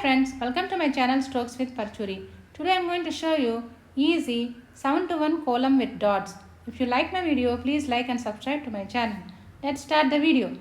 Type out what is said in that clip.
friends, welcome to my channel Strokes with PARUCHURI. Today I am going to show you easy 7 to 1 column with dots. If you like my video, please like and subscribe to my channel. Let's start the video.